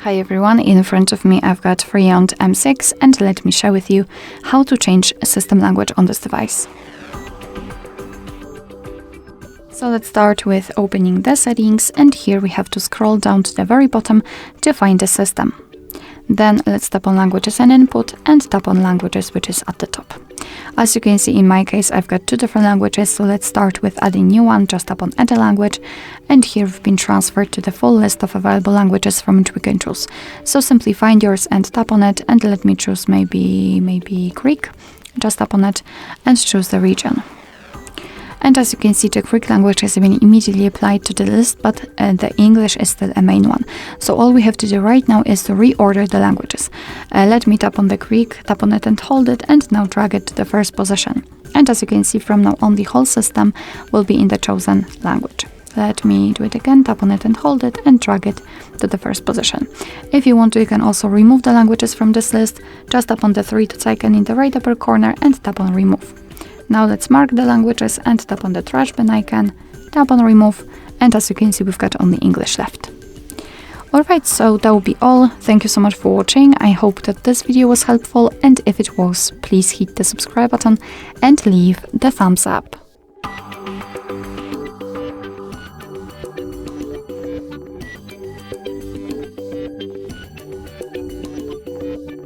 Hi everyone, in front of me I've got FREEYOND M6 and let me share with you how to change system language on this device. So let's start with opening the settings, and here we have to scroll down to the very bottom to find the system. Then let's tap on languages and input and tap on languages, which is at the top. As you can see, in my case I've got two different languages, so let's start with adding new one. Just tap on add a language, and here we've been transferred to the full list of available languages from which we can choose. So simply find yours and tap on it, and let me choose maybe Greek. Just tap on it and choose the region. And as you can see, the Greek language has been immediately applied to the list, but the English is still a main one. So all we have to do right now is to reorder the languages. Let me tap on the Greek, tap on it and hold it, and now drag it to the first position. And as you can see, from now on the whole system will be in the chosen language. Let me do it again, tap on it and hold it, and drag it to the first position. If you want to, you can also remove the languages from this list. Just tap on the three dots icon in the right upper corner and tap on remove. Now let's mark the languages and tap on the trash bin icon, tap on remove, and as you can see, we've got only English left. Alright, so that will be all. Thank you so much for watching. I hope that this video was helpful, and if it was, please hit the subscribe button and leave the thumbs up.